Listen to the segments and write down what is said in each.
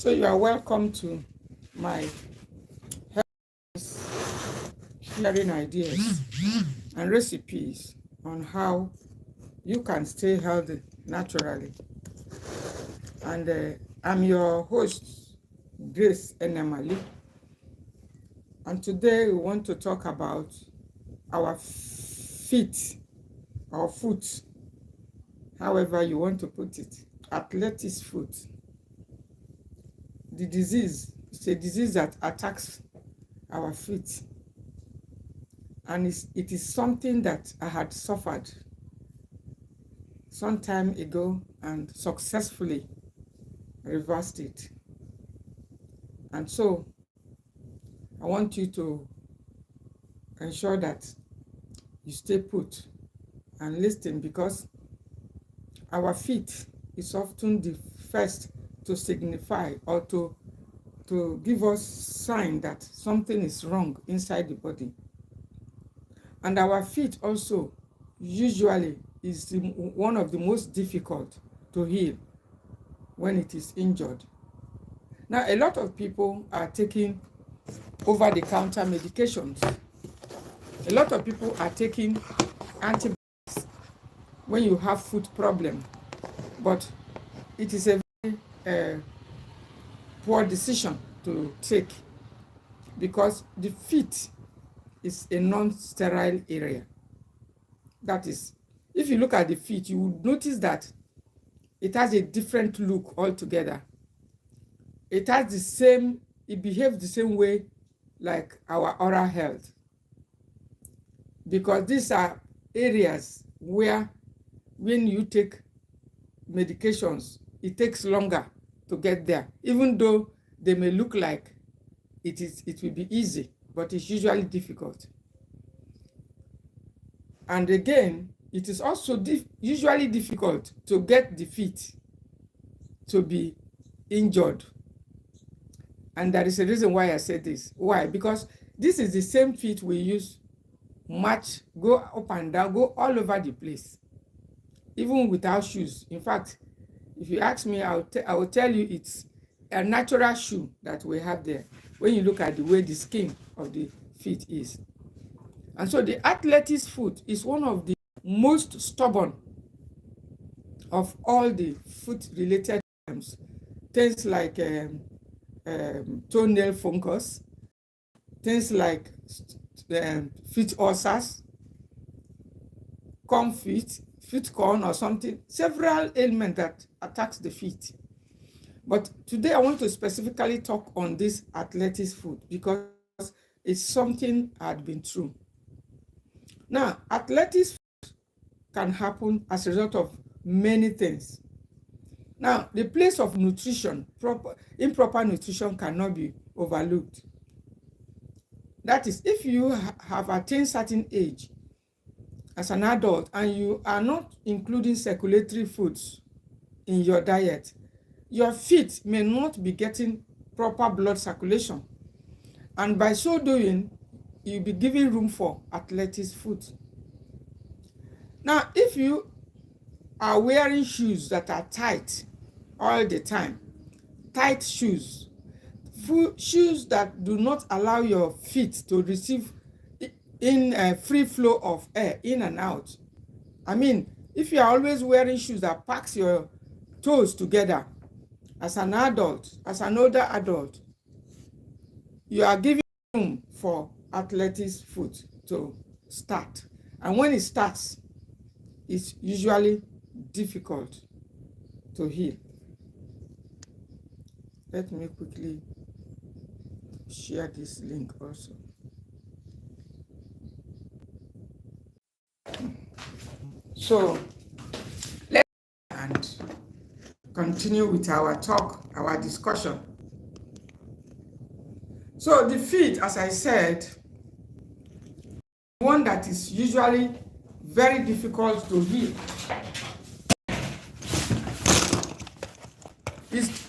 So you are welcome to my sharing ideas and recipes on how you can stay healthy naturally. And I'm your host, Grace Enemali. And today we want to talk about our feet, or foot, however you want to put it, athlete's foot. The disease is a disease that attacks our feet, and it is something that I had suffered some time ago and successfully reversed it. And so I want you to ensure that you stay put and listen, because our feet is often the first to signify or to give us sign that something is wrong inside the body. And our feet also usually is one of the most difficult to heal when it is injured. Now, a lot of people are taking over-the-counter medications. A lot of people are taking antibiotics when you have foot problem, but it is a very poor decision to take, because the feet is a non-sterile area. That is, if you look at the feet, you will notice that it has a different look altogether. It behaves the same way like our oral health, because these are areas where when you take medications, it takes longer to get there, even though they may look like it will be easy, but it's usually difficult. And again, it is also usually difficult to get the feet to be injured. And that is the reason why I said this. Why? Because this is the same feet we use march, go up and down, go all over the place, even without shoes. In fact, if you ask me, I will tell you it's a natural shoe that we have there when you look at the way the skin of the feet is. And so the athlete's foot is one of the most stubborn of all the foot-related problems. Things like toenail fungus, things like feet ulcers, corn feet, foot corn or something, several ailments that attacks the feet. But today I want to specifically talk on this athlete's foot, because it's something I had been through. Now, athlete's foot can happen as a result of many things. Now, the place of nutrition, improper nutrition cannot be overlooked. That is, if you have attained certain age as an adult and you are not including circulatory foods in your diet, your feet may not be getting proper blood circulation. And by so doing, you'll be giving room for athlete's foot. Now, if you are wearing shoes that are tight all the time, tight shoes, shoes that do not allow your feet to receive in a free flow of air in and out. I mean, if you are always wearing shoes that packs your toes together as an adult, as an older adult, you are giving room for athlete's foot to start. And when it starts, it's usually difficult to heal. Let me quickly share this link also. So let's continue with our talk, our discussion. So the feet, as I said, one that is usually very difficult to heal.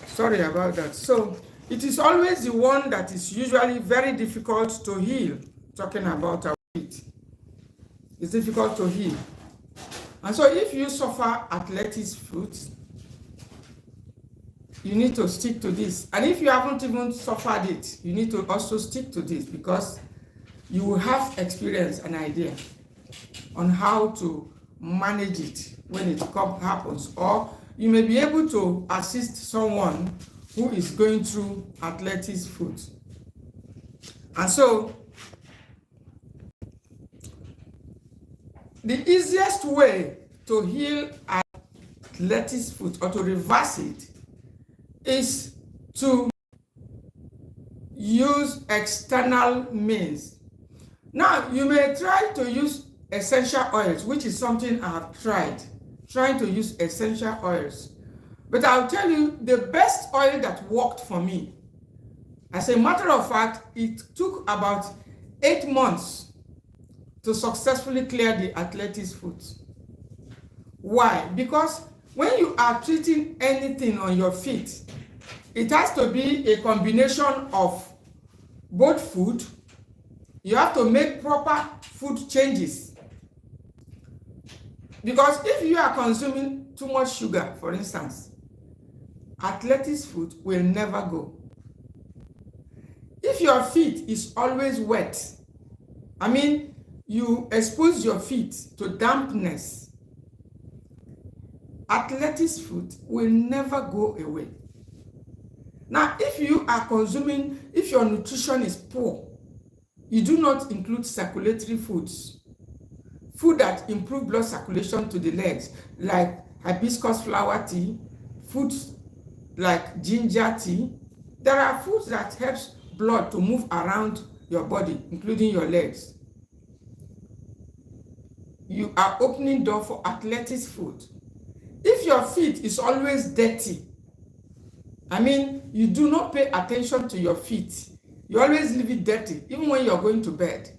Sorry about that. So it is always the one that is usually very difficult to heal. Talking about our feet, it's difficult to heal. And so if you suffer athlete's foot, you need to stick to this. And if you haven't even suffered it, you need to also stick to this, because you will have experience and idea on how to manage it when it happens, or you may be able to assist someone who is going through arthritis foot. And so the easiest way to heal arthritis foot or to reverse it is to use external means. Now, you may try to use essential oils, which is something I have trying to use essential oils. But I'll tell you, the best oil that worked for me, as a matter of fact, it took about 8 months to successfully clear the arthritis foot. Why? Because when you are treating anything on your feet, it has to be a combination of both food. You have to make proper food changes. Because if you are consuming too much sugar, for instance, arthritis foot will never go. If your feet is always wet, I mean, you expose your feet to dampness, arthritis foot will never go away. Now, if you are consuming, if your nutrition is poor, you do not include circulatory foods, food that improve blood circulation to the legs, like hibiscus flower tea, foods like ginger tea. There are foods that helps blood to move around your body, including your legs. You are opening door for arthritis foot. If your feet is always dirty, I mean, you do not pay attention to your feet, you always leave it dirty, even when you're going to bed,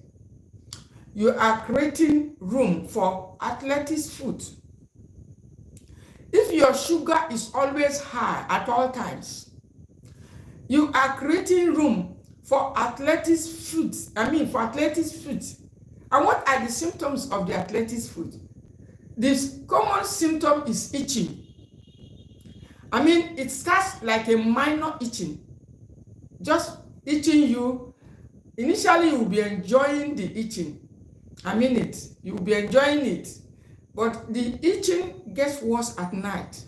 you are creating room for arthritis foot. If your sugar is always high at all times, you are creating room for arthritis foot. For arthritis foot. And what are the symptoms of the arthritis foot? This common symptom is itching. It starts like a minor itching, just itching you. Initially, you will be enjoying the itching. You will be enjoying it. But the itching gets worse at night.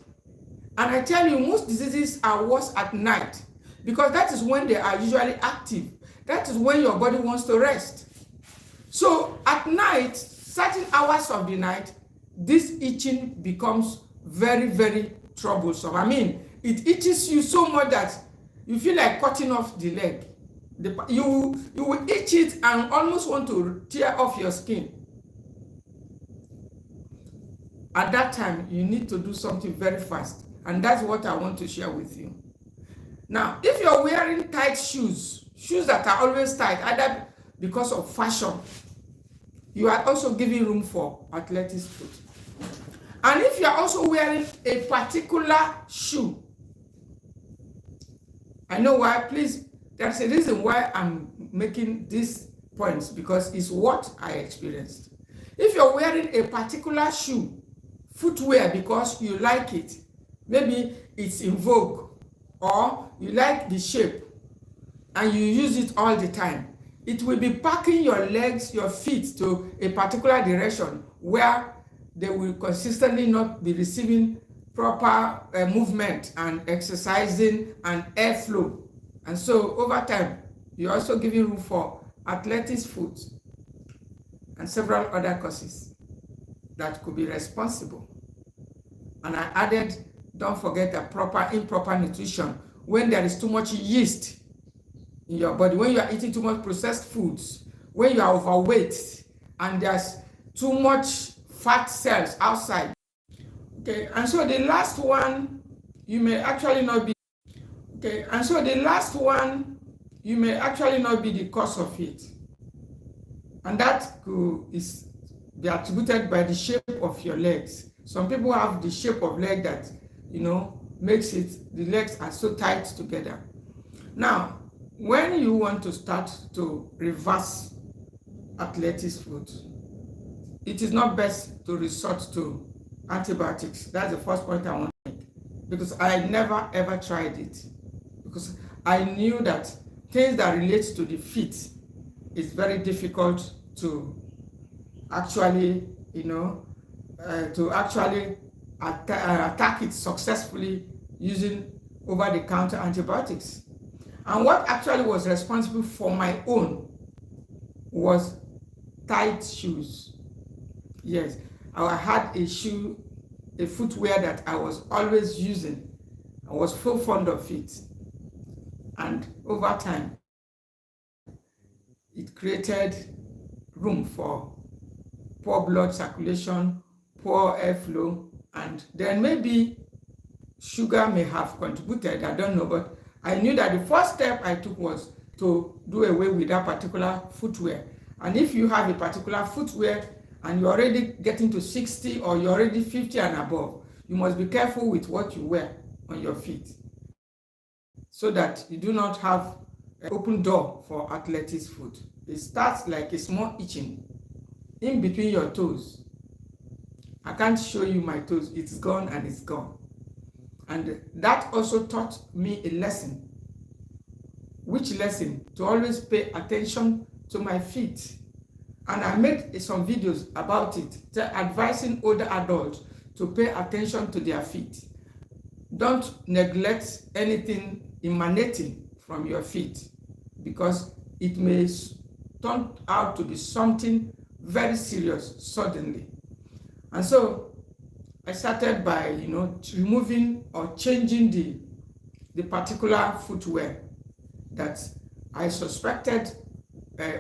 And I tell you, most diseases are worse at night, because that is when they are usually active. That is when your body wants to rest. So at night, certain hours of the night, this itching becomes very, very troublesome. It itches you so much that you feel like cutting off the leg. You will itch it and almost want to tear off your skin. At that time, you need to do something very fast. And that's what I want to share with you. Now, if you're wearing tight shoes that are always tight, either because of fashion, you are also giving room for arthritis foot. And if you are also wearing a particular shoe, I know why, please, there's a reason why I'm making these points, because it's what I experienced. If you're wearing a particular shoe, footwear, because you like it, maybe it's in vogue, or you like the shape, and you use it all the time, it will be packing your legs, your feet to a particular direction where they will consistently not be receiving proper movement and exercising and airflow. And so over time, you're also giving room for arthritis foot and several other causes that could be responsible. And I added, don't forget the improper nutrition. When there is too much yeast in your body, when you are eating too much processed foods, when you are overweight and there's too much fat cells outside. Okay, and so the last one, you may actually not be the cause of it. And that could be attributed by the shape of your legs. Some people have the shape of leg that, makes it, the legs are so tight together. Now, when you want to start to reverse arthritis foot, it is not best to resort to antibiotics. That's the first point I want to make. because I never ever tried it, because I knew that things that relate to the feet is very difficult to actually, to actually attack it successfully using over-the-counter antibiotics. And what actually was responsible for my own was tight shoes. Yes, I had a footwear that I was always using. I was so fond of it. And over time, it created room for poor blood circulation, poor airflow, and then maybe sugar may have contributed, I don't know, but I knew that the first step I took was to do away with that particular footwear. And if you have a particular footwear and you're already getting to 60 or you're already 50 and above, you must be careful with what you wear on your feet so that you do not have an open door for arthritis foot. It starts like a small itching in between your toes. I can't show you my toes. It's gone and it's gone. And that also taught me a lesson. Which lesson? To always pay attention to my feet. And I made some videos about it, advising older adults to pay attention to their feet. Don't neglect anything emanating from your feet, because it may turn out to be something very serious suddenly. And so I started by, removing or changing the particular footwear that I suspected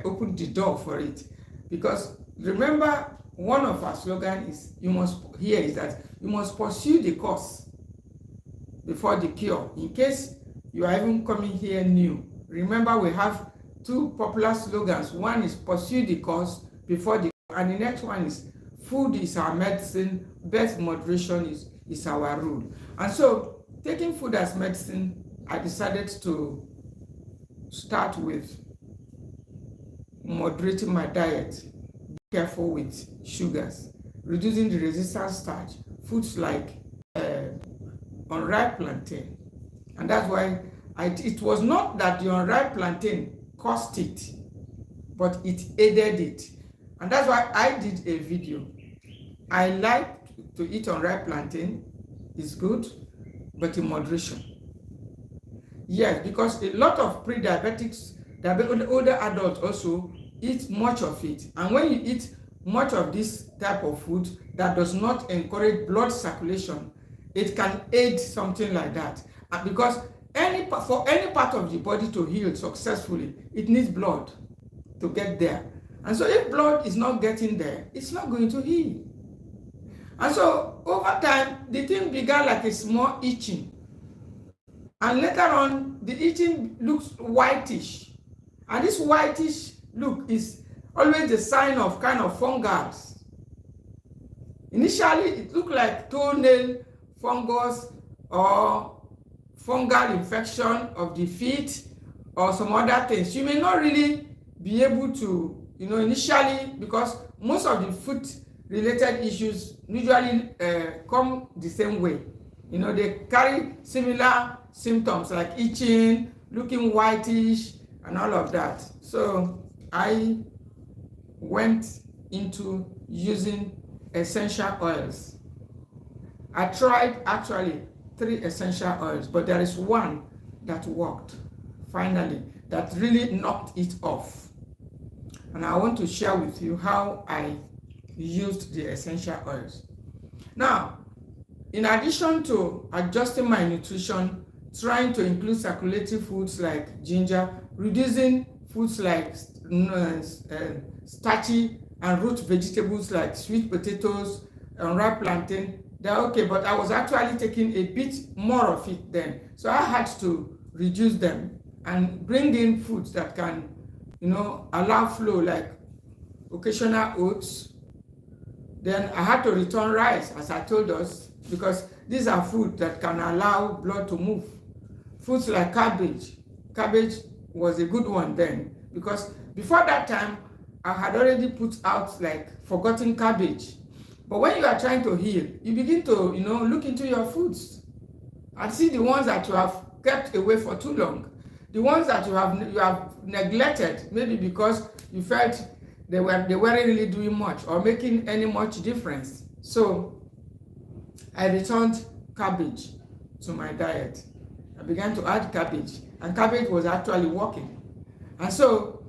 opened the door for it. Because remember, one of our slogans is that you must pursue the cause before the cure. In case you are even coming here new, remember we have two popular slogans. One is pursue the cause before the cure, and the next one is food is our medicine, best moderation is our rule. And so, taking food as medicine, I decided to start with moderating my diet, be careful with sugars, reducing the resistant starch, foods like unripe plantain. And that's why it was not that the unripe plantain caused it, but it aided it. And that's why I did a video. I like to eat unripe plantain, it's good, but in moderation. Yes, because a lot of pre-diabetics, older adults also eat much of it. And when you eat much of this type of food that does not encourage blood circulation, it can aid something like that. And because for any part of the body to heal successfully, it needs blood to get there. And so if blood is not getting there, it's not going to heal. And so over time, the thing began like a small itching. And later on, the itching looks whitish. And this whitish look is always the sign of kind of fungus. Initially, it looked like toenail fungus or fungal infection of the feet or some other things. You may not really be able to, initially, because most of the foot-related issues usually come the same way. They carry similar symptoms like itching, looking whitish, and all of that. So I went into using essential oils. I tried actually 3 essential oils, but there is one that worked finally, that really knocked it off. And I want to share with you how I used the essential oils. Now, in addition to adjusting my nutrition, trying to include circulating foods like ginger, reducing foods like starchy and root vegetables like sweet potatoes and ripe plantain, they're okay, but I was actually taking a bit more of it then. So I had to reduce them and bring in foods that can, allow flow, like occasional oats. Then I had to return rice, as I told us, because these are food that can allow blood to move. Foods like cabbage. Cabbage was a good one then, because before that time, I had already put out like forgotten cabbage. But when you are trying to heal, you begin to, look into your foods. and see the ones that you have kept away for too long, the ones that you have neglected, maybe because you felt they weren't really doing much or making any much difference. So I returned cabbage to my diet. I began to add cabbage, and cabbage was actually working. And so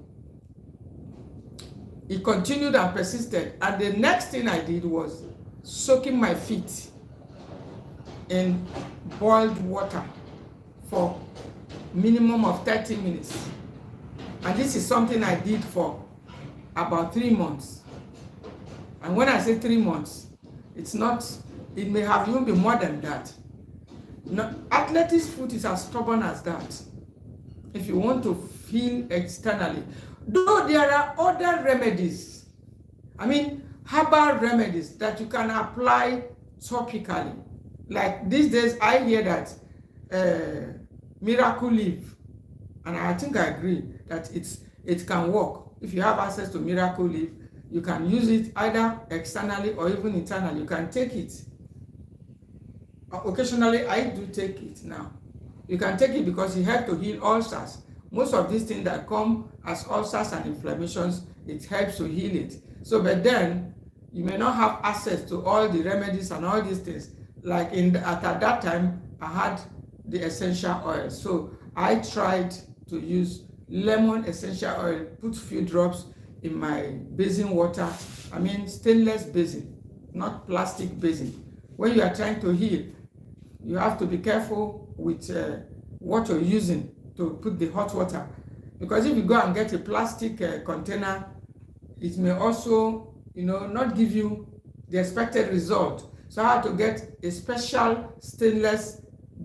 it continued and persisted. And the next thing I did was soaking my feet in boiled water for minimum of 30 minutes. And this is something I did for about 3 months. And when I say 3 months, it's not, it may have even been more than that. Now, athlete's foot is as stubborn as that. If you want to feel externally, though there are other remedies, I mean herbal remedies that you can apply topically. Like these days I hear that miracle leaf, and I think I agree that it can work. If you have access to miracle leaf, you can use it either externally or even internally. You can take it. Occasionally I do take it now. You can take it because it helps to heal ulcers. Most of these things that come as ulcers and inflammations, it helps to heal it. So, but then you may not have access to all the remedies and all these things. Like at that time, I had the essential oil. So I tried to use lemon essential oil, put few drops in my basin water. I mean stainless basin, not plastic basin. When you are trying to heal, you have to be careful with what you're using to put the hot water, because if you go and get a plastic container, it may also, not give you the expected result. So I had to get a special stainless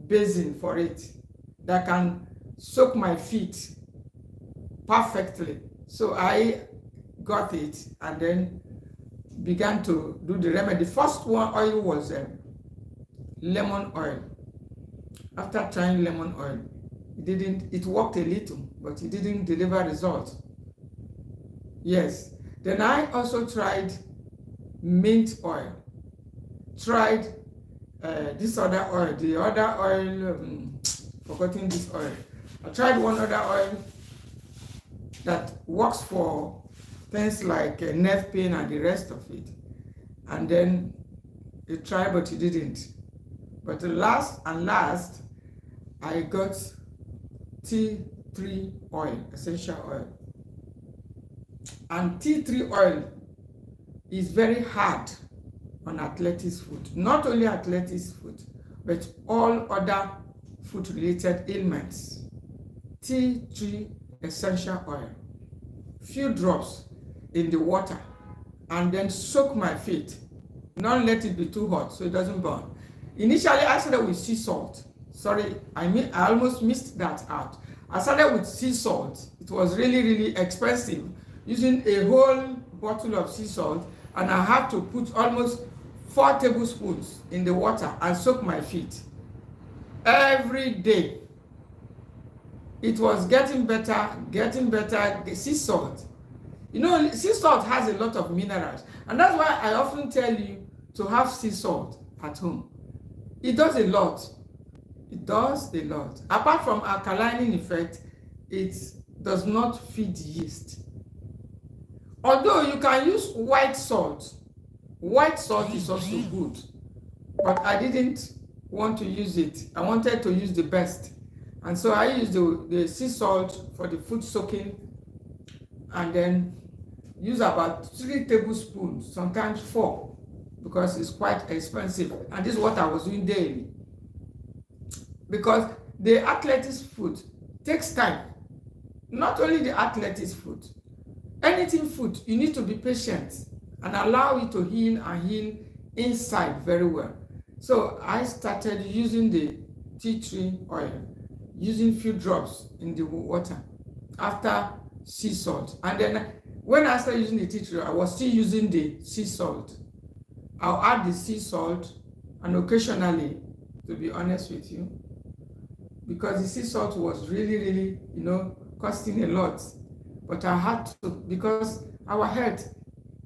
basin for it that can soak my feet perfectly. So I got it and then began to do the remedy. The first one oil was lemon oil. After trying lemon oil, it worked a little, but it didn't deliver results. Yes. Then I also tried mint oil. Tried this other oil, the other oil, forgetting this oil. I tried one other oil that works for things like nerve pain and the rest of it. And then it tried, but it didn't. But the last, I got tea tree oil, essential oil. And tea tree oil is very hard on athlete's foot. Not only athlete's foot, but all other foot-related ailments. Tea tree essential oil. Few drops in the water, and then soak my feet. Not let it be too hot so it doesn't burn. Initially, I started with sea salt. Sorry, I almost missed that out. I started with sea salt. It was really, really expensive, using a whole bottle of sea salt, and I had to put almost 4 tablespoons in the water and soak my feet every day. It was getting better. The sea salt. Sea salt has a lot of minerals, and that's why I often tell you to have sea salt at home. It does a lot. It does a lot. Apart from alkalining effect, it does not feed yeast. Although you can use white salt. White salt is also good, but I didn't want to use it. I wanted to use the best. And so I used the sea salt for the foot soaking, and then use about 3 tablespoons, sometimes 4, because it's quite expensive. And this is what I was doing daily. Because the athlete's foot takes time. Not only the athlete's foot, anything foot, you need to be patient and allow it to heal and heal inside very well. So I started using the tea tree oil, using few drops in the water after sea salt. And then when I started using the tea tree, I was still using the sea salt. I'll add the sea salt, and occasionally, to be honest with you, because the sea salt was really, really, costing a lot. But I had to, because our health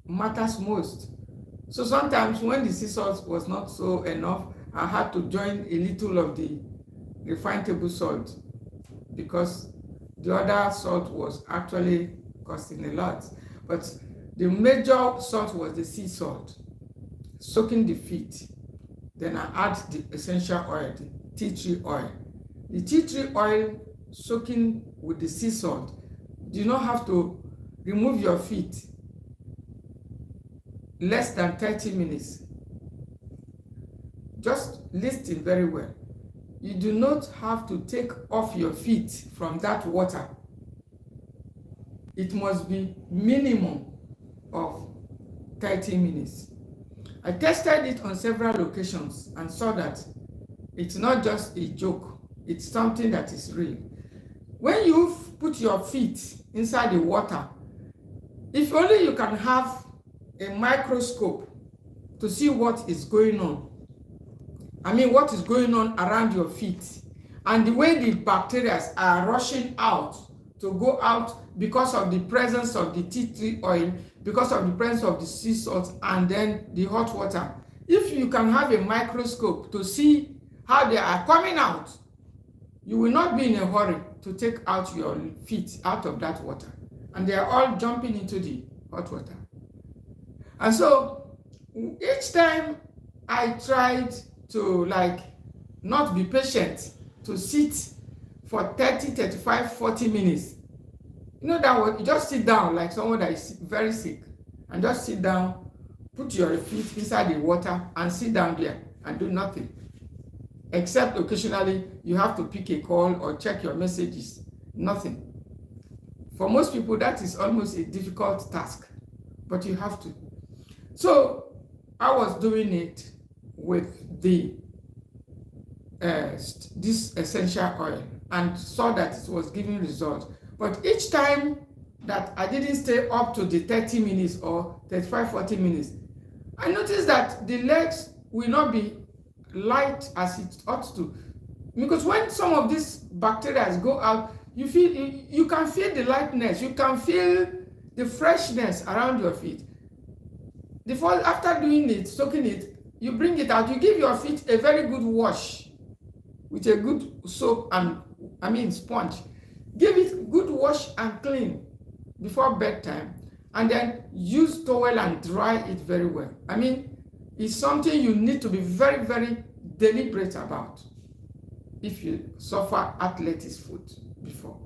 matters most. So sometimes when the sea salt was not so enough, I had to join a little of the refined table salt because the other salt was actually costing a lot. But the major salt was the sea salt, soaking the feet. Then I add the essential oil, the tea tree oil. The tea tree oil soaking with the sea salt, you do not have to remove your feet less than 30 minutes. Just listen very well. You do not have to take off your feet from that water. It must be minimum of 30 minutes. I tested it on several occasions and saw that it's not just a joke, it's something that is real. When you put your feet inside the water, if only you can have a microscope to see what is going on. I mean, what is going on around your feet and the way the bacteria are rushing out to go out because of the presence of the tea tree oil, because of the presence of the sea salt, and then the hot water. If you can have a microscope to see how they are coming out, you will not be in a hurry to take out your feet out of that water. And they are all jumping into the hot water. And so each time I tried to not be patient, to sit for 30, 35, 40 minutes. You know that what you just sit down like someone that is very sick and just sit down, put your feet inside the water and sit down there and do nothing. Except occasionally you have to pick a call or check your messages. Nothing. For most people that is almost a difficult task, but you have to. So I was doing it with the this essential oil and saw that it was giving results. But each time that I didn't stay up to the 30 minutes or 35, 40 minutes, I noticed that the legs will not be light as it ought to. Because when some of these bacteria go out, you can feel the lightness, you can feel the freshness around your feet. After doing it, soaking it, you bring it out, you give your feet a very good wash with a good soap and, sponge. Give it good wash and clean before bedtime, and then use towel and dry it very well. It's something you need to be very, very deliberate about if you suffer athlete's foot before.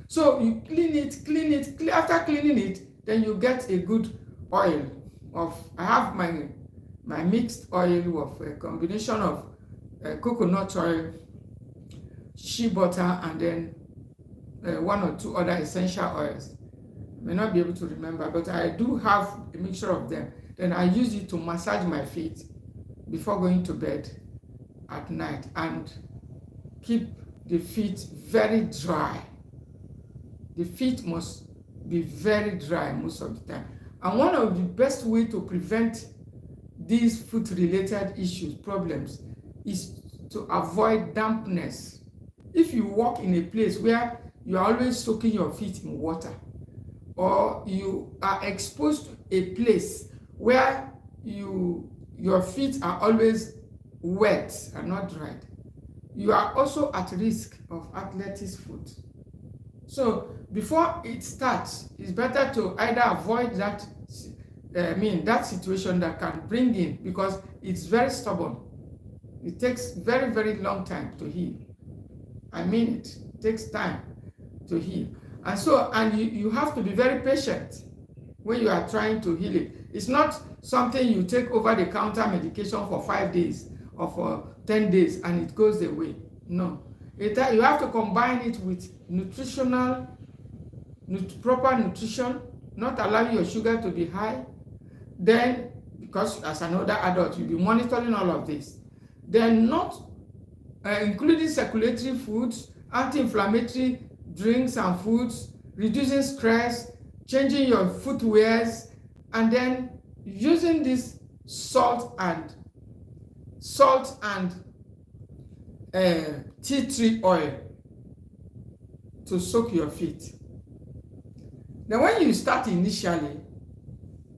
So you clean it. After cleaning it, then you get a good oil I have my mixed oil of a combination of coconut oil, shea butter, and then one or two other essential oils. I may not be able to remember, but I do have a mixture of them. Then I use it to massage my feet before going to bed at night and keep the feet very dry. The feet must be very dry most of the time. And one of the best ways to prevent these foot-related issues, problems, is to avoid dampness. If you walk in a place where you are always soaking your feet in water, or you are exposed to a place where your feet are always wet and not dried, you are also at risk of athlete's foot. So before it starts, it's better to either avoid that situation that can bring in, because it's very stubborn. It takes very, very long time to heal. It takes time to heal. And you have to be very patient when you are trying to heal it. It's not something you take over-the-counter medication for 5 days or for 10 days and it goes away. No. You have to combine it with proper nutrition, not allowing your sugar to be high. Then, because as another adult, you'll be monitoring all of this. Then including circulatory foods, anti-inflammatory drinks and foods, reducing stress, changing your footwears, and then using this salt and tea tree oil to soak your feet. Then when you start initially,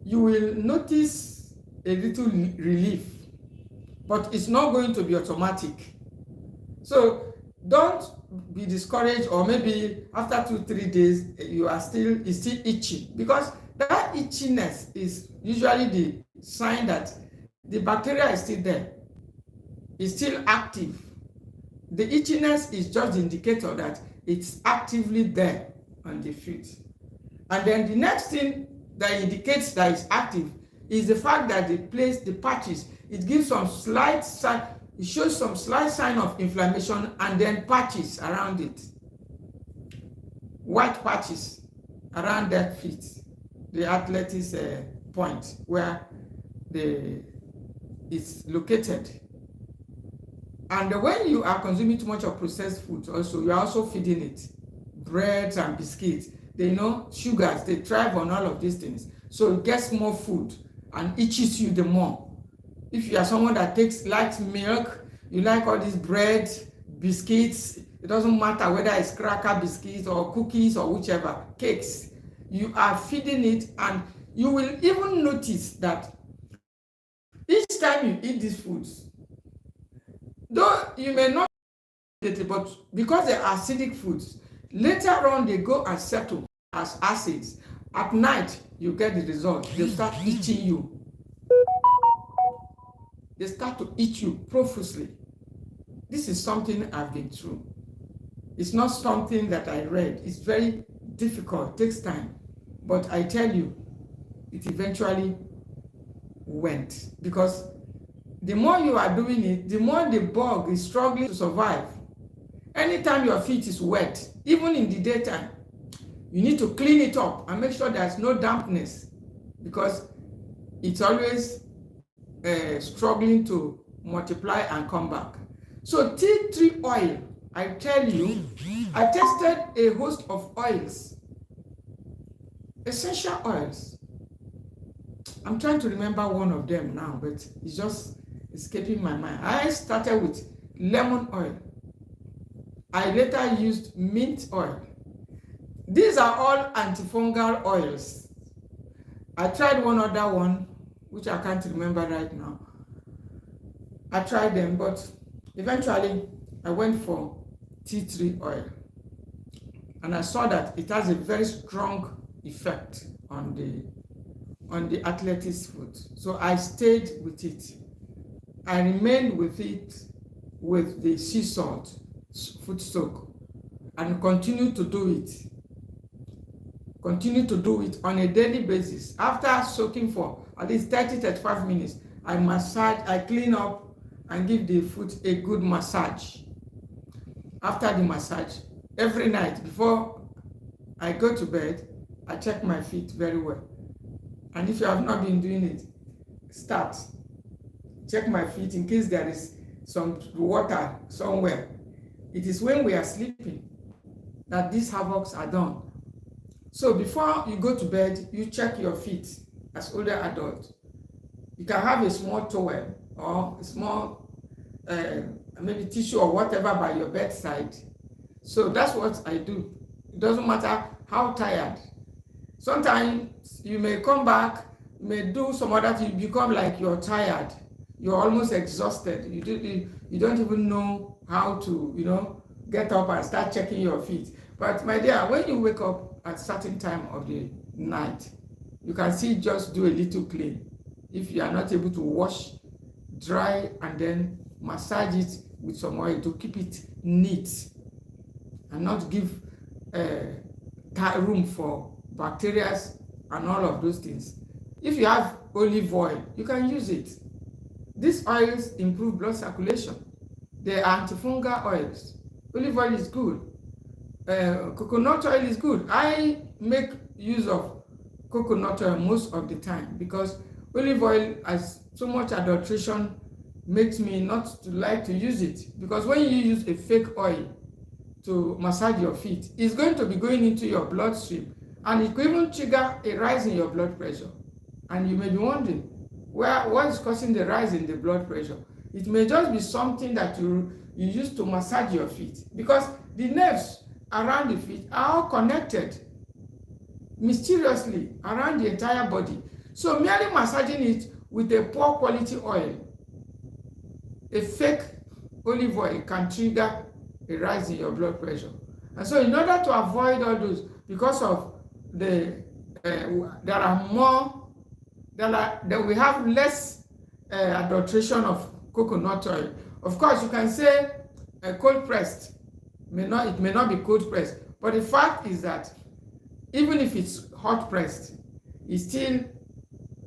you will notice a little relief, but it's not going to be automatic. So don't be discouraged, or maybe after 2 3 days it's still itchy, because that itchiness is usually the sign that the bacteria is still there, it's still active. The itchiness is just the indicator that it's actively there on the foot. And then the next thing that indicates that it's active is the fact that the patches, it gives some slight sign, it shows some slight sign of inflammation, and then patches around it, white patches around that feet, the athlete's point where it's located. And when you are consuming too much of processed food, also you are also feeding it breads and biscuits. They know sugars, they thrive on all of these things, so it gets more food and itches you the more. If you are someone that likes milk, you like all these bread, biscuits, it doesn't matter whether it's cracker biscuits or cookies or whichever, cakes, you are feeding it, and you will even notice that each time you eat these foods, though you may not eat it, but because they're acidic foods, later on they go and settle as acids. At night, you get the result. They start itching you. They start to itch you profusely. This is something I've been through. It's not something that I read. It's very difficult, it takes time. But I tell you, it eventually went, because the more you are doing it, the more the bug is struggling to survive. Anytime your feet is wet, even in the daytime, you need to clean it up and make sure there's no dampness, because it's always struggling to multiply and come back. So tea tree oil, I tell you, I tested a host of oils, essential oils. I'm trying to remember one of them now, but it's just escaping my mind. I started with lemon oil. I later used mint oil. These are all antifungal oils. I tried one other one, which I can't remember right now. I tried them, but eventually I went for tea tree oil. And I saw that it has a very strong effect on the athlete's foot. So I stayed with it. I remained with it with the sea salt foot soak, and continue to do it. Continue to do it on a daily basis. After soaking for at least 30-35 minutes, I massage, I clean up and give the foot a good massage. After the massage, every night before I go to bed, I check my feet very well. And if you have not been doing it, start. Check my feet in case there is some water somewhere. It is when we are sleeping that these havocs are done. So before you go to bed, you check your feet as older adults. You can have a small towel or a small maybe tissue or whatever by your bedside. So that's what I do. It doesn't matter how tired. Sometimes you may come back, you may do some other thing, you become like you're tired. You're almost exhausted. You don't even know how to, get up and start checking your feet. But my dear, when you wake up at a certain time of the night, you can still just do a little clean. If you are not able to wash, dry, and then massage it with some oil to keep it neat and not give room for bacteria and all of those things. If you have olive oil, you can use it. These oils improve blood circulation. They are antifungal oils. Olive oil is good. Coconut oil is good. I make use of coconut oil most of the time because olive oil has so much adulteration, makes me not to like to use it. Because when you use a fake oil to massage your feet, it's going to be going into your bloodstream, and it could even trigger a rise in your blood pressure. And you may be wondering, what is causing the rise in the blood pressure? It may just be something that you use to massage your feet, because the nerves around the feet are all connected mysteriously around the entire body. So merely massaging it with a poor quality oil, a fake olive oil, can trigger a rise in your blood pressure. And so in order to avoid all those, because of there are more, that we have less adulteration of coconut oil. Of course, you can say cold pressed, it may not be cold pressed, but the fact is that even if it's hot pressed, it's still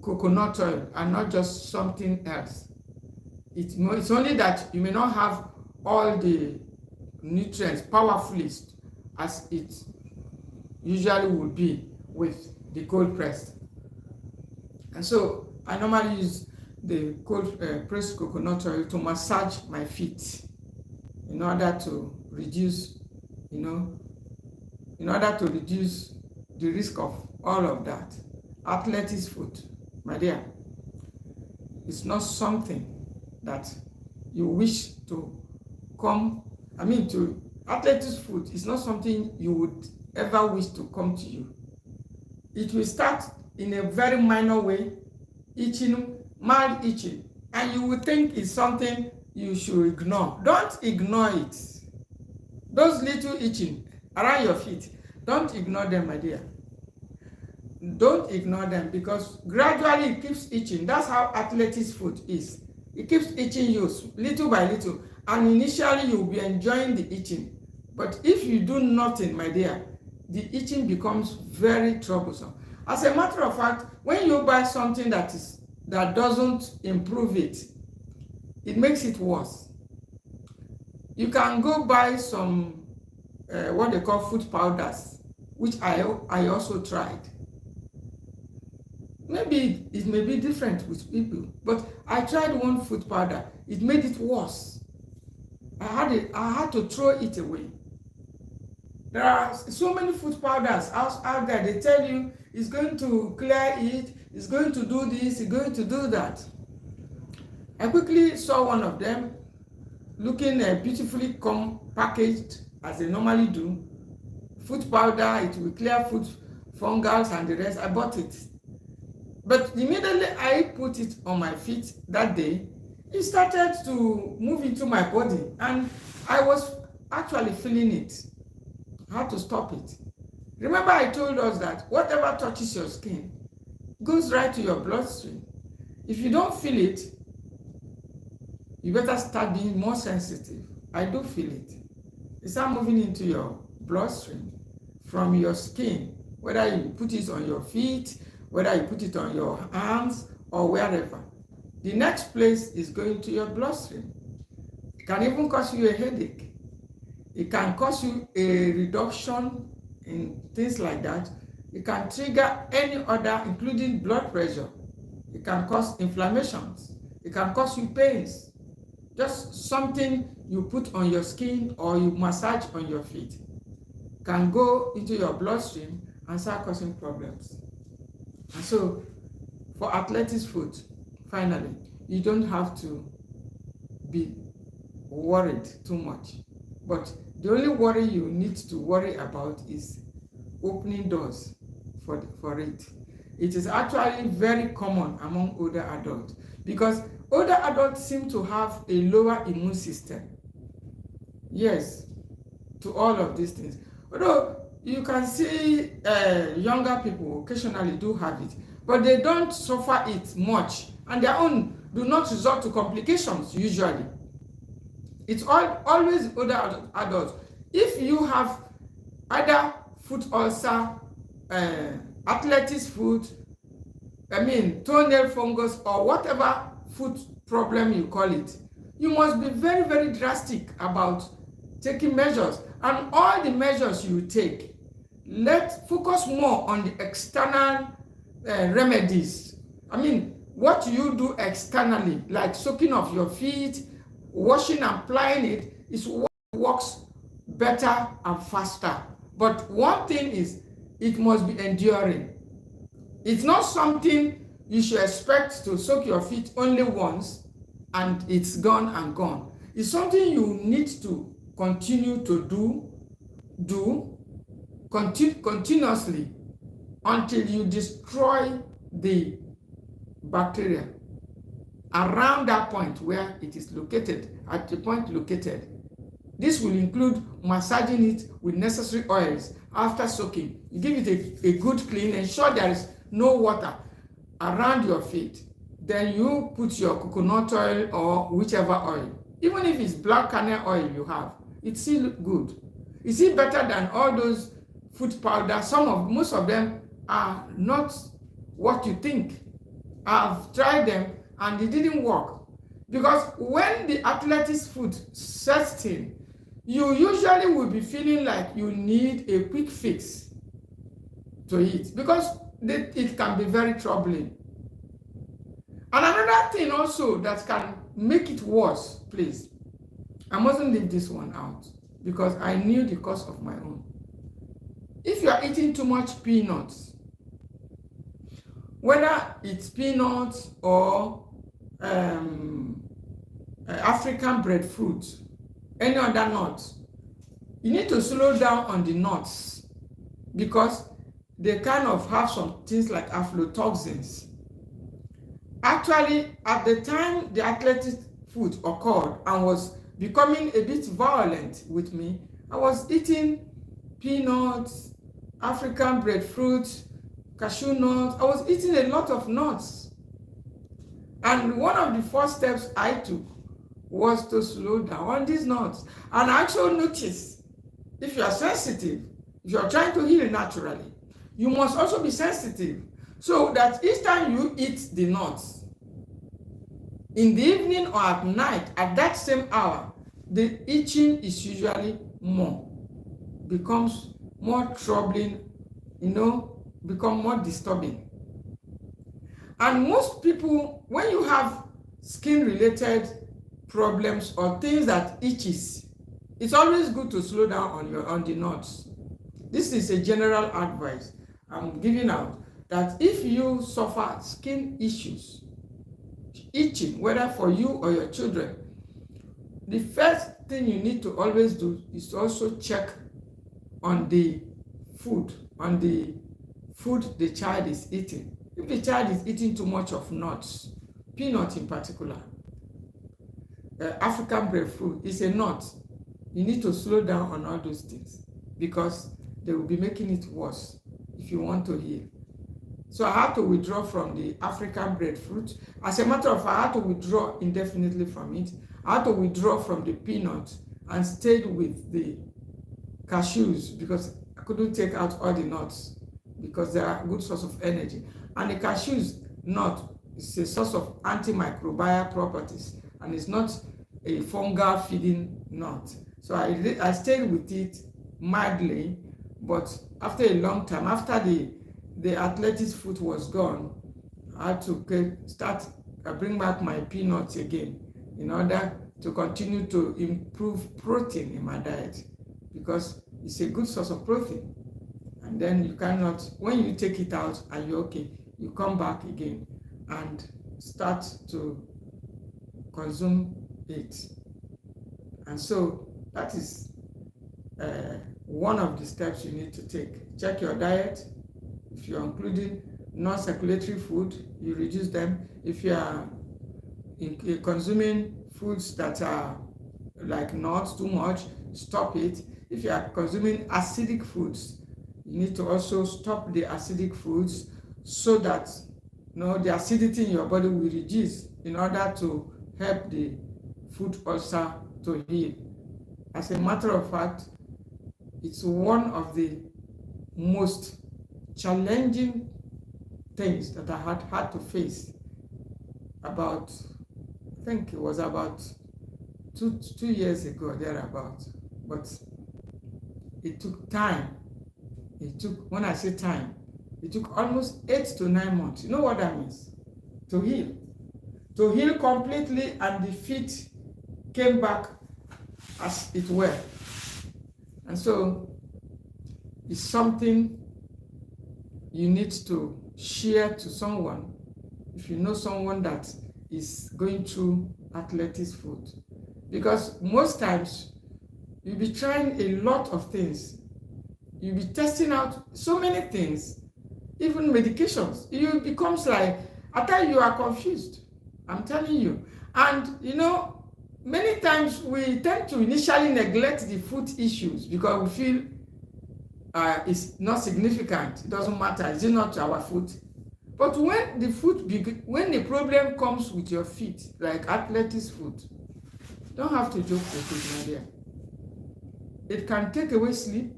coconut oil and not just something else. It's only that you may not have all the nutrients powerfully as it usually would be with the cold pressed. And so I normally use the cold pressed coconut oil to massage my feet in order to reduce, in order to reduce the risk of all of that. Athlete's foot, my dear, it's not something that you wish to to athlete's foot is not something you would ever wish to come to you. It will start in a very minor way, itching, mild itching, and you will think it's something you should ignore. Don't ignore it. Those little itching around your feet, don't ignore them, my dear. Don't ignore them, because gradually it keeps itching. That's how athlete's foot is. It keeps itching you little by little, and initially you'll be enjoying the itching. But if you do nothing, my dear, the itching becomes very troublesome. As a matter of fact, when you buy something that doesn't improve it, it makes it worse. You can go buy some what they call foot powders, which I also tried. Maybe it may be different with people, but I tried one foot powder. It made it worse. I had to throw it away. There are so many foot powders out there. They tell you it's going to clear it, it's going to do this, it's going to do that. I quickly saw one of them, looking beautifully packaged as they normally do. Foot powder, it will clear foot fungals and the rest. I bought it. But immediately I put it on my feet that day, it started to move into my body, and I was actually feeling it. I had to stop it. Remember, I told us that whatever touches your skin goes right to your bloodstream. If you don't feel it, you better start being more sensitive. I do feel it. It starts moving into your bloodstream from your skin, whether you put it on your feet, whether you put it on your arms or wherever. The next place is going to your bloodstream. It can even cause you a headache. It can cause you a reduction in things like that. It can trigger any other, including blood pressure. It can cause inflammations. It can cause you pains. Just something you put on your skin or you massage on your feet can go into your bloodstream and start causing problems. And so, for athlete's foot, finally, you don't have to be worried too much. But the only worry you need to worry about is opening doors for it. It is actually very common among older adults, because older adults seem to have a lower immune system. Yes, to all of these things. Although you can see younger people occasionally do have it, but they don't suffer it much, and their own do not resort to complications usually. It's always older adults. If you have either foot ulcer, athlete's foot, toenail fungus, or whatever foot problem you call it, you must be very, very drastic about taking measures. And all the measures you take, focus more on the external remedies. What you do externally, like soaking of your feet, washing and applying it, is what works better and faster. But one thing is, it must be enduring. It's not something you should expect to soak your feet only once and it's gone and gone. It's something you need to continue to do continuously until you destroy the bacteria around that point where it is located. At the point located, This will include massaging it with necessary oils after soaking. You give it a good clean, ensure there is no water around your feet. Then you put your coconut oil or whichever oil. Even if it's black kernel oil you have, it's still good. It's still better than all those food powder. Most of them are not what you think. I've tried them and it didn't work. Because when the athletics food sets in, you usually will be feeling like you need a quick fix to eat, because it can be very troubling. And another thing also that can make it worse, please, I mustn't leave this one out because I knew the cause of my own. If you are eating too much peanuts, whether it's peanuts or African breadfruit, any other nuts, you need to slow down on the nuts because they kind of have some things like aflatoxins. Actually, at the time the athletic food occurred and was becoming a bit violent with me, I was eating peanuts, African breadfruit, cashew nuts. I was eating a lot of nuts. And one of the first steps I took was to slow down on these nuts. And I actually noticed, if you are sensitive, if you are trying to heal naturally, you must also be sensitive. So that each time you eat the nuts, in the evening or at night, at that same hour, the itching is usually becomes more troubling, become more disturbing. And most people, when you have skin-related problems or things that itches, it's always good to slow down on the nuts. This is a general advice I'm giving out, that if you suffer skin issues, itching, whether for you or your children, the first thing you need to always do is to also check on the food the child is eating. If the child is eating too much of nuts, peanuts in particular, African breadfruit is a nut, you need to slow down on all those things because they will be making it worse if you want to heal. So I had to withdraw from the African breadfruit. As a matter of fact, I had to withdraw indefinitely from it. I had to withdraw from the peanuts and stayed with the cashews because I couldn't take out all the nuts because they are a good source of energy. And the cashews nut is a source of antimicrobial properties and it's not a fungal feeding nut. So I stayed with it mildly, but after a long time, after the athletics food was gone, I had to bring back my peanuts again in order to continue to improve protein in my diet because it's a good source of protein. And then you cannot, when you take it out and you're okay, you come back again and start to consume it. And so that is one of the steps you need to take. Check your diet. If you're including non-circulatory food, you reduce them. If you are consuming foods that are like nuts too much, stop it. If you are consuming acidic foods, you need to also stop the acidic foods so that the acidity in your body will reduce in order to help the food ulcer to heal. As a matter of fact, it's one of the most challenging things that I had to face about, I think it was about two years ago, thereabout. But it took time. When I say time, it took almost 8 to 9 months. You know what that means? To heal. To heal completely, and the feet came back as it were. And so it's something you need to share to someone if you know someone that is going through athletics food. Because most times you'll be trying a lot of things. You'll be testing out so many things, even medications. It becomes like, at times you are confused. I'm telling you. And many times we tend to initially neglect the food issues because we feel it's not significant. It doesn't matter. Is it not our food? But when when the problem comes with your feet, like athletics food, don't have to joke with it, my dear. It can take away sleep.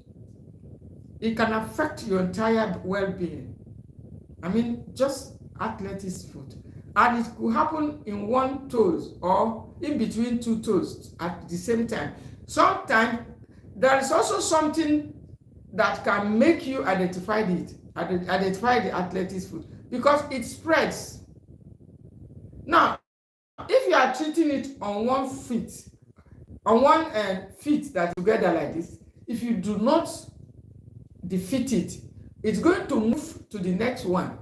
It can affect your entire well-being. I mean, just athletics food. And it could happen in one toes or in between two toes at the same time. Sometimes there is also something that can make you identify the athletics food because it spreads. Now, if you are treating it on one feet that is together like this, if you do not defeat it, it's going to move to the next one.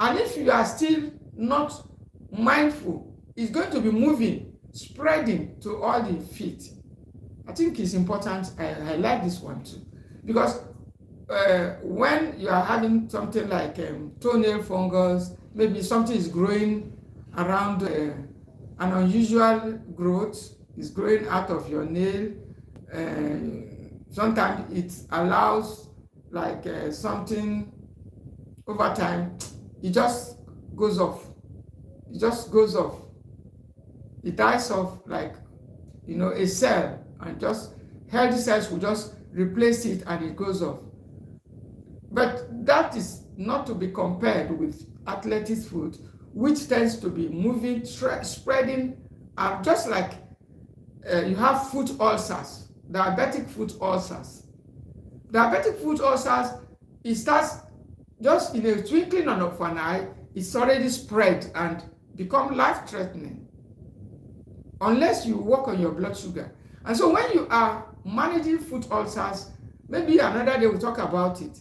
And if you are still not mindful, it's going to be moving, spreading to all the feet. I think it's important. I like this one too. Because when you are having something like toenail fungus, maybe something is growing around an unusual growth is growing out of your nail. Sometimes it allows like something over time, it just goes off. It just goes off. It dies off like, a cell, and just healthy cells will just replace it and it goes off. But that is not to be compared with athletics food, which tends to be moving, spreading, just like you have foot ulcers, diabetic foot ulcers. Diabetic foot ulcers, it starts just in a twinkling of an eye, it's already spread and become life-threatening unless you work on your blood sugar. And so when you are managing foot ulcers, maybe another day we'll talk about it.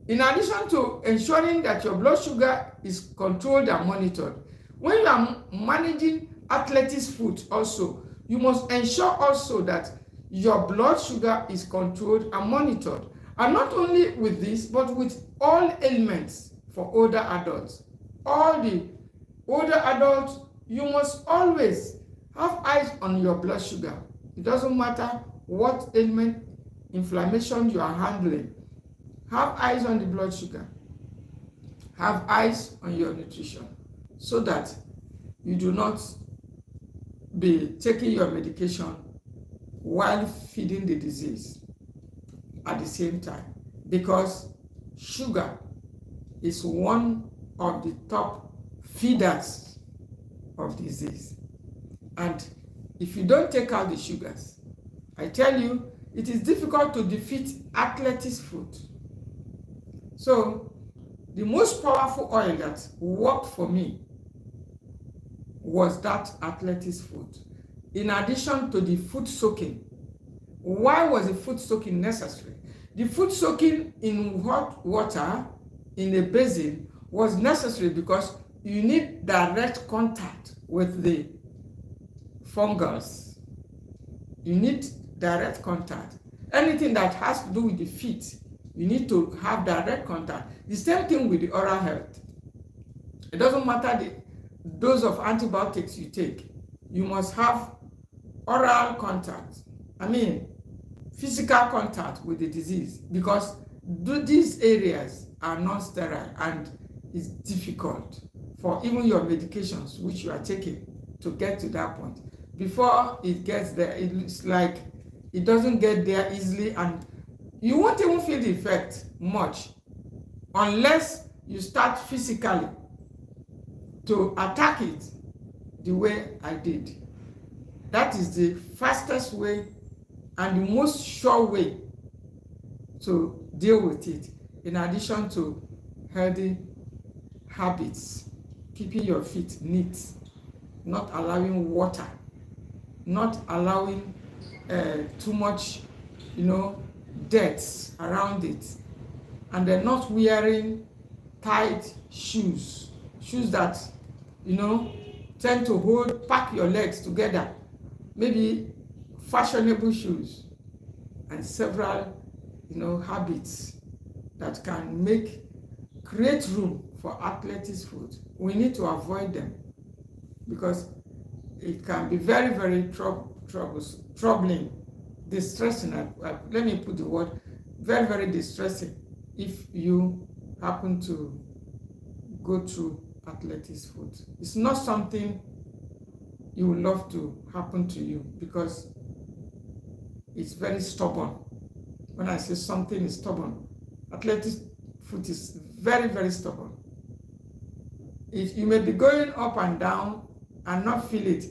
In addition to ensuring that your blood sugar is controlled and monitored, when you are managing athletics food also, you must ensure also that your blood sugar is controlled and monitored. And not only with this, but with all ailments for older adults. All the older adults, you must always have eyes on your blood sugar. It doesn't matter what ailment, inflammation you are handling. Have eyes on the blood sugar. Have eyes on your nutrition so that you do not be taking your medication while feeding the disease at the same time, because sugar is one of the top feeders of disease. And if you don't take out the sugars, I tell you, it is difficult to defeat athletics food. So the most powerful oil that worked for me was that athletics food. In addition to the food soaking. Why was the food soaking necessary? The food soaking in hot water in a basin was necessary because you need direct contact with the fungus. You need direct contact. Anything that has to do with the feet, you need to have direct contact. The same thing with the oral health. It doesn't matter the dose of antibiotics you take. You must have oral contact. I mean, physical contact with the disease, because these areas are non-sterile and it's difficult for even your medications which you are taking to get to that point. Before it gets there, it's like it doesn't get there easily, and you won't even feel the effect much unless you start physically to attack it the way I did. That is the fastest way and the most sure way to deal with it, in addition to healthy habits, keeping your feet neat, not allowing water, not allowing too much, dirt around it, and then not wearing tight shoes that, tend to pack your legs together, maybe fashionable shoes, and several, habits that can create room for athletics food. We need to avoid them because it can be very, very troubling, distressing. Let me put the word, very, very distressing if you happen to go through athletics food. It's not something you would love to happen to you because it's very stubborn. When I say something is stubborn, athletics food is very, very stubborn. You may be going up and down and not feel it.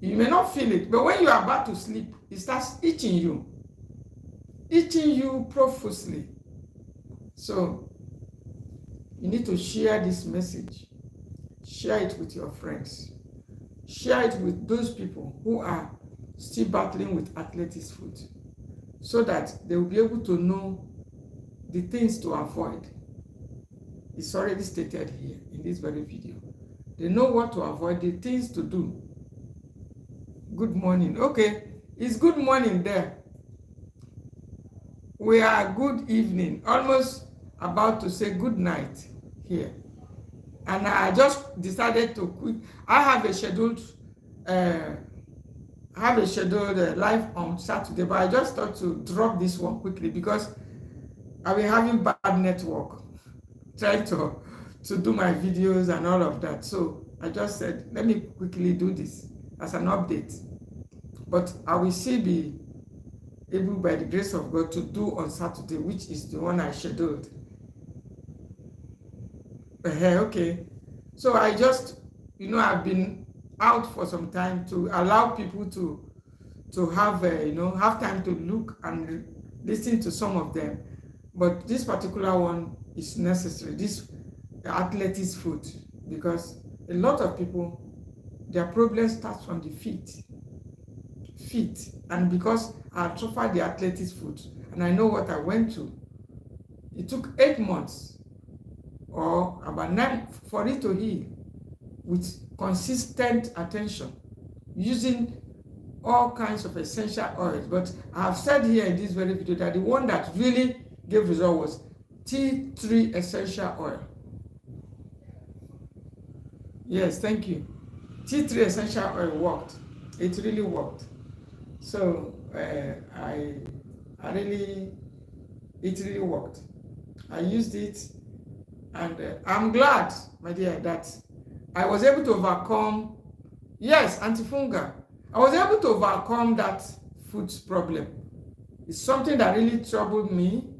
You may not feel it, but when you are about to sleep, it starts itching you profusely. So you need to share this message. Share it with your friends. Share it with those people who are still battling with athletics food so that they will be able to know the things to avoid. It's already stated here in this very video. They know what to avoid, the things to do. Good morning. Okay, it's good morning there. We are good evening, almost about to say good night here. And I just decided to quit. I have a scheduled live on Saturday, but I just thought to drop this one quickly because I've been having bad network trying to do my videos and all of that. So I just said, let me quickly do this as an update. But I will still be able, by the grace of God, to do on Saturday, which is the one I scheduled. Okay. So I just, I've been out for some time to allow people to have, have time to look and listen to some of them. But this particular one is necessary, this athletics food, because a lot of people, their problem starts from the feet. And because I suffered the athletics food, and I know what I went through, it took 8 months or about 9 for it to heal with consistent attention, using all kinds of essential oils. But I have said here in this very video that the one that really gave result was tea tree essential oil. Yes, thank you. Tea tree essential oil worked. It really worked. So it really worked. I used it, and I'm glad, my dear, that I was able to overcome, yes, antifungal. I was able to overcome that foot problem. It's something that really troubled me.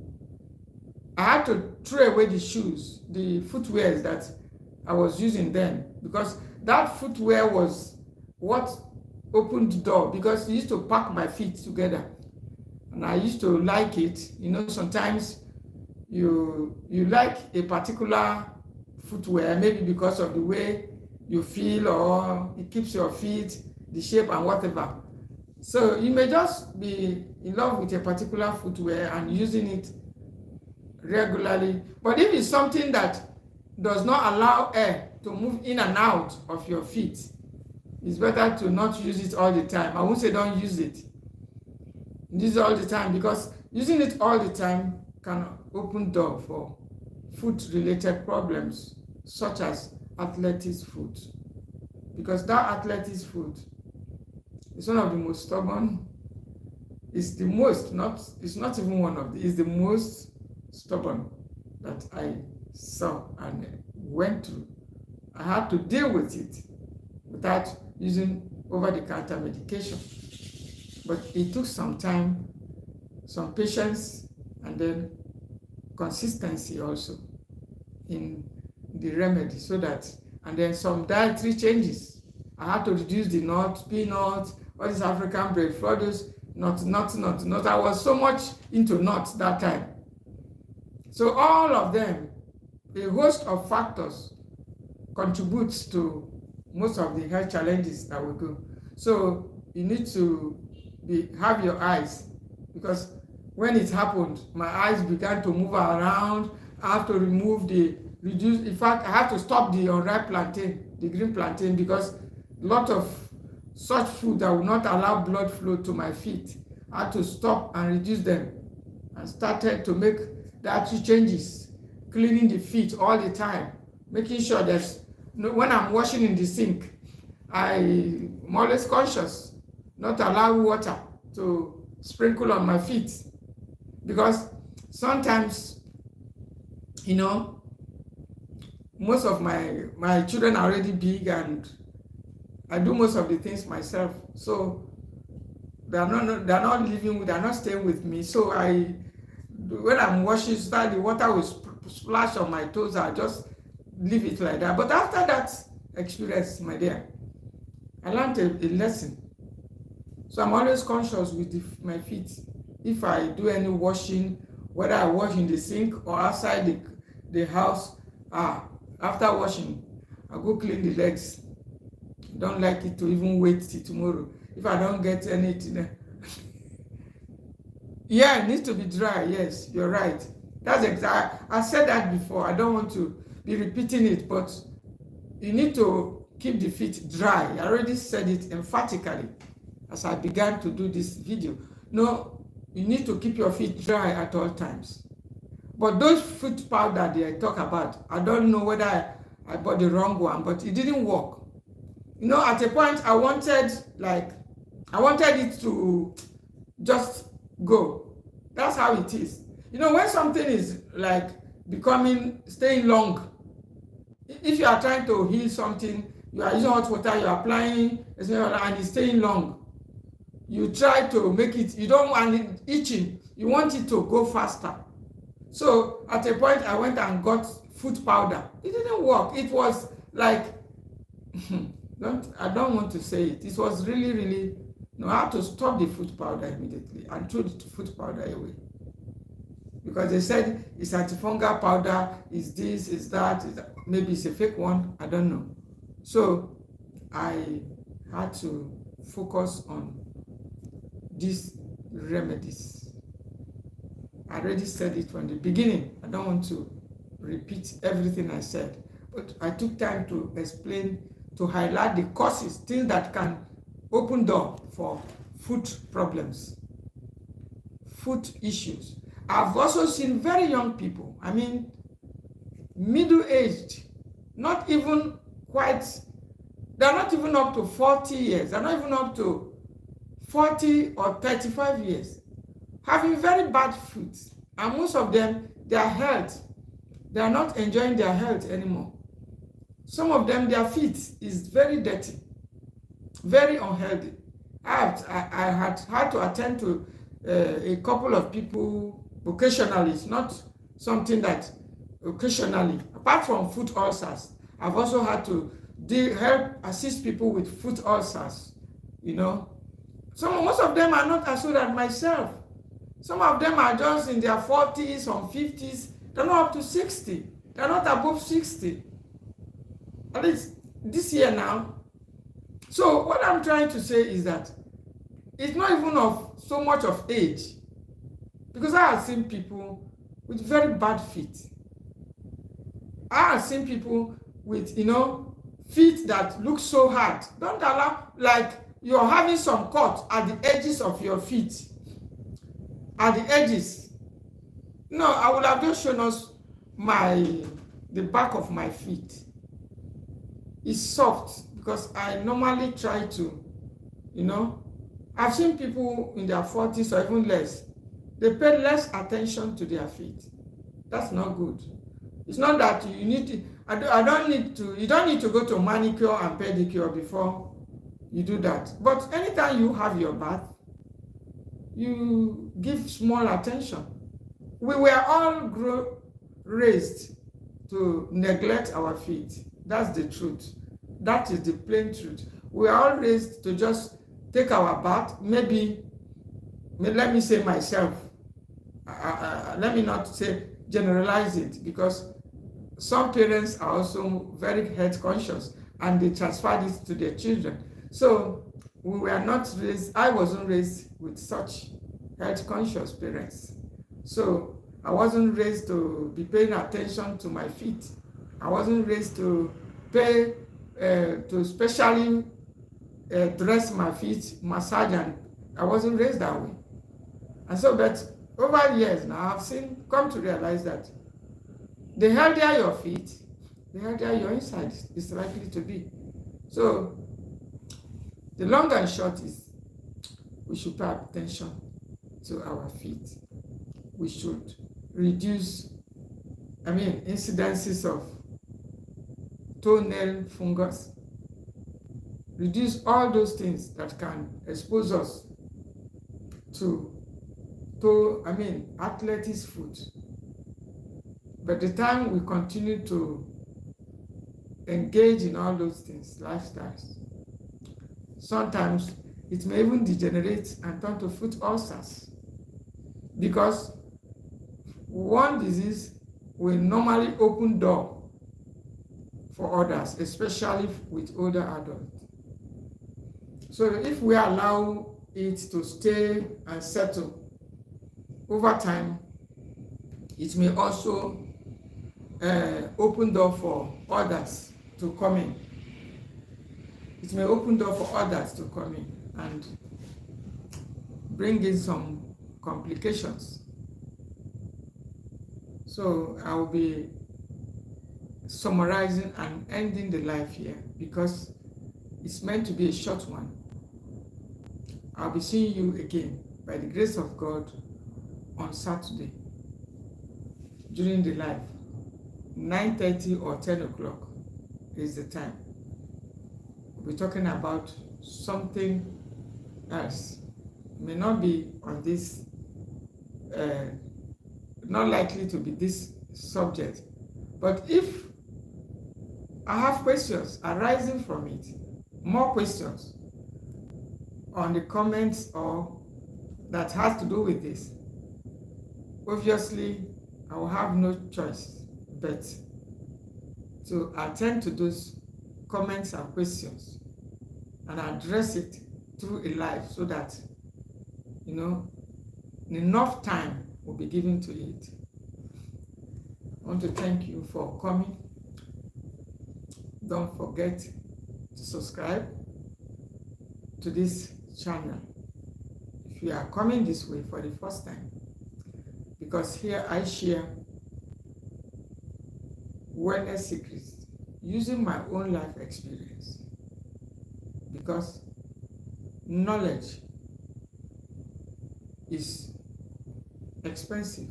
I had to throw away the shoes, the footwear that I was using then, because that footwear was what opened the door, because it used to pack my feet together. And I used to like it. Sometimes you like a particular footwear, maybe because of the way you feel, or it keeps your feet, the shape and whatever. So you may just be in love with a particular footwear and using it regularly. But if it's something that does not allow air to move in and out of your feet, it's better to not use it all the time. I won't say don't use it. Use it all the time, because using it all the time can open door for foot-related problems, such as athletics foot. Because that athletics foot is one of the most stubborn. It's not even one of the, it's the most stubborn that I saw and went through. I had to deal with it without using over-the-counter medication. But it took some time, some patience, and then consistency also in the remedy, so that, and then some dietary changes. I had to reduce the nuts, peanuts, all this African bread, produce, nuts. I was so much into nuts that time. So all of them, a host of factors contributes to most of the health challenges that we go. So you need to have your eyes, because when it happened, my eyes began to move around. I have to in fact, I have to stop the unripe plantain, the green plantain, because a lot of such food that will not allow blood flow to my feet, I had to stop and reduce them, and started to make dietary changes, cleaning the feet all the time, making sure that when I'm washing in the sink, I'm always conscious not to allow water to sprinkle on my feet, because sometimes, you know, most of my children are already big, and I do most of the things myself. So they're not staying with me. So when I'm washing, start the water will splash on my toes. I just leave it like that. But after that experience, my dear, I learned a lesson. So I'm always conscious with my feet. If I do any washing, whether I wash in the sink or outside the house, after washing, I go clean the legs. Don't like it to even wait till tomorrow. If I don't get anything, yeah, it needs to be dry. Yes, you're right. That's exact. I said that before. I don't want to be repeating it, but you need to keep the feet dry. I already said it emphatically as I began to do this video. No, you need to keep your feet dry at all times. But those foot powder they talk about, I don't know whether I bought the wrong one, but it didn't work. You know, at a point I wanted it to just go. That's how it is. You know, when something is like staying long, if you are trying to heal something, you are using hot water, you are applying, and it's staying long, you try to make it, you don't want it itching, you want it to go faster. So at a point I went and got foot powder. It didn't work. It was like I don't want to say it. It was really, really, I had to stop the foot powder immediately and throw the foot powder away. Because they said it's antifungal powder, is this, is that, maybe it's a fake one, I don't know. So I had to focus on these remedies. I already said it from the beginning. I don't want to repeat everything I said, but I took time to explain, to highlight the causes, things that can open door for foot problems, foot issues. I've also seen very young people, I mean, middle-aged, not even quite, they're not even up to 40 years, they're not even up to 40 or 35 years, having very bad feet. And most of them, their health, they are not enjoying their health anymore. Some of them, their feet is very dirty, very unhealthy. I had to attend to a couple of people occasionally. It's not something that occasionally, apart from foot ulcers, I've also had to assist people with foot ulcers, most of them are not as old as myself. Some of them are just in their 40s or 50s. They're not up to 60. They're not above 60. At least this year now. So what I'm trying to say is that it's not even of so much of age. Because I have seen people with very bad feet. I have seen people with, feet that look so hard. Don't allow, like you're having some cut at the edges of your feet. At the edges. No, I would have just shown us the back of my feet. It's soft because I normally try to, I've seen people in their 40s or even less. They pay less attention to their feet. That's not good. It's not that you need to, you don't need to go to manicure and pedicure before you do that. But anytime you have your bath, you give small attention. We were all raised to neglect our feet. That's the truth. That is the plain truth. We are all raised to just take our bath. Maybe let me say myself. Let me not say generalize it, because some parents are also very health conscious and they transfer this to their children. So we were not raised, I wasn't raised with such health conscious parents. So I wasn't raised to be paying attention to my feet. I wasn't raised to to specially dress my feet, massage, and I wasn't raised that way. And so, but over years now, I've come to realize that the healthier your feet, the healthier your inside is likely to be. So The long and short is we should pay attention to our feet. We should reduce, incidences of toenail fungus, reduce all those things that can expose us to athlete's foot. By the time we continue to engage in all those things, lifestyles, sometimes it may even degenerate and turn to foot ulcers, because one disease will normally open door for others, especially with older adults. So if we allow it to stay and settle over time, it may also open door for others to come in. It may open door for others to come in and bring in some complications. So I will be summarizing and ending the live here because it's meant to be a short one. I'll be seeing you again by the grace of God on Saturday during the live. 9:30 or 10 o'clock is the time. We'll be talking about something else. It may not be on this, not likely to be this subject, but if I have questions arising from it, more questions on the comments or that has to do with this, obviously I will have no choice but to attend to those comments and questions and address it through a live so that enough time will be given to it. I want to thank you for coming. Don't forget to subscribe to this channel if you are coming this way for the first time, because here I share wellness secrets using my own life experience, because knowledge is expensive.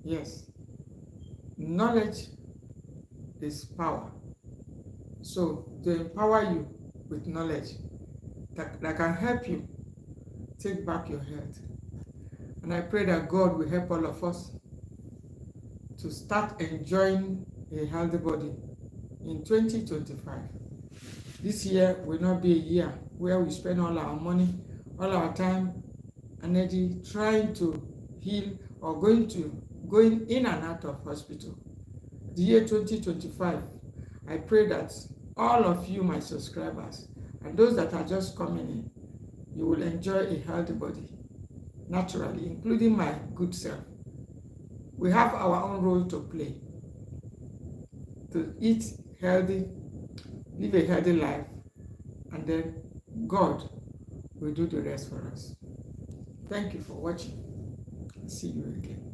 Yes, knowledge is power. So to empower you with knowledge that can help you take back your health. And I pray that God will help all of us to start enjoying a healthy body in 2025. This year will not be a year where we spend all our money, all our time, energy trying to heal or going in and out of hospital. The year 2025, I pray that all of you, my subscribers, and those that are just coming in, you will enjoy a healthy body naturally, including my good self. We have our own role to play, to eat healthy, live a healthy life, and then God will do the rest for us. Thank you for watching. See you again.